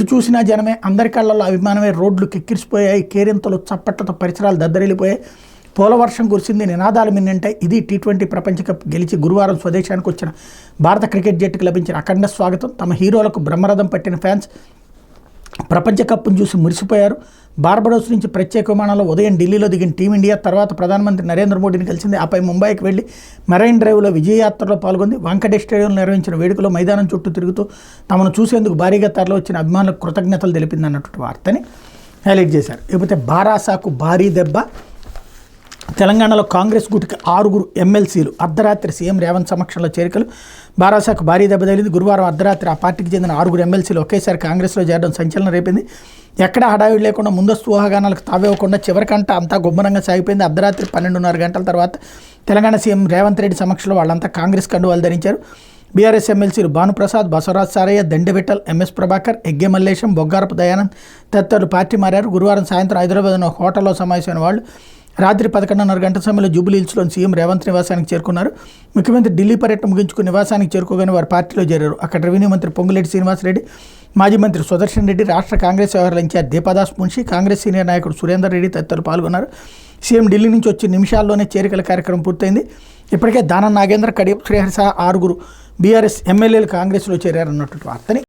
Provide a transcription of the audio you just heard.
ఎటు చూసినా జనమే, అందరి కళ్ళల్లో అభిమానమే, రోడ్లు కిక్కిరిసిపోయాయి, కేరింతలు చప్పట్లతో పరిసరాలు దద్దరిల్లిపోయాయి, పోలవర్షం కురిసింది, నినాదాలు మిన్నంటాయి. ఇది T20 ప్రపంచ కప్ గెలిచి గురువారం స్వదేశానికి వచ్చిన భారత క్రికెట్ జట్టుకు లభించిన అఖండ స్వాగతం. తమ హీరోలకు బ్రహ్మరథం పట్టిన ఫ్యాన్స్ ప్రపంచ కప్ను చూసి మురిసిపోయారు. బార్బడోస్ నుంచి ప్రత్యేక విమానంలో ఉదయం ఢిల్లీలో దిగిన టీమిండియా తర్వాత ప్రధానమంత్రి నరేంద్ర మోడీని కలిసింది. ఆపై ముంబైకి వెళ్లి మెరైన్ డ్రైవ్లో విజయయాత్రలో పాల్గొంది. వాంకడే స్టేడియంలో నిర్వహించిన వేడుకలో మైదానం చుట్టూ తిరుగుతూ తమను చూసేందుకు భారీగా తరలి వచ్చిన అభిమానులకు కృతజ్ఞతలు తెలిపింది అన్నటువంటి వార్తని హైలైట్ చేశారు. ఇకపోతే బారాసాకు భారీ దెబ్బ. తెలంగాణలో కాంగ్రెస్ గుటికి 6 ఎమ్మెల్సీలు అర్ధరాత్రి సీఎం రేవంత్ సమక్షంలో చేరికలు. బారాసాకు భారీ దెబ్బ తగిలింది. గురువారం అర్ధరాత్రి ఆ పార్టీకి చెందిన 6 ఎమ్మెల్సీలు ఒకేసారి కాంగ్రెస్లో చేరడం సంచలనం రేపింది. ఎక్కడా హడావిడి లేకుండా, ముందస్తు ఊహాగానాలకు తావేవ్వకుండా చివరికంట అంతా గుమ్మరంగా సాగిపోయింది. అర్ధరాత్రి 12:30 గంటల తర్వాత తెలంగాణ సీఎం రేవంత్ రెడ్డి సమక్షంలో వాళ్ళంతా కాంగ్రెస్ కండువాలు ధరించారు. బీఆర్ఎస్ ఎమ్మెల్సీలు భానుప్రసాద్, బసవరాజ్ సారయ్య, దండెబిట్టల్, ఎంఎస్ ప్రభాకర్, ఎగ్గే మల్లేశం, బొగ్గారపు దయానంద్ తదితరులు పార్టీ మారారు. గురువారం సాయంత్రం హైదరాబాద్లో హోటల్లో సమావేశమైన వాళ్ళు రాత్రి 11:30 గంటల సమయంలో జూబ్లీహిల్స్లోని సీఎం రేవంత్ నివాసానికి చేరుకున్నారు. ముఖ్యమంత్రి ఢిల్లీ పర్యటన ముగించుకుని నివాసానికి చేరుకోగానే వారు పార్టీలో చేరారు. అక్కడ రెవెన్యూ మంత్రి పొంగులేటి శ్రీనివాసరెడ్డి, మాజీ మంత్రి సుదర్శన్ రెడ్డి, రాష్ట్ర కాంగ్రెస్ వ్యవహారాల ఇన్ఛార్జ్ దీపాదాస్ మున్షి, కాంగ్రెస్ సీనియర్ నాయకుడు సురేందర్ రెడ్డి తదితరులు పాల్గొన్నారు. సీఎం ఢిల్లీ నుంచి వచ్చి నిమిషాల్లోనే చేరికల కార్యక్రమం పూర్తయింది. ఇప్పటికే దానం నాగేంద్ర, కడియం శ్రీహరి సహా 6 బీఆర్ఎస్ ఎమ్మెల్యేలు కాంగ్రెస్లో చేరారన్నటువంటి వార్తని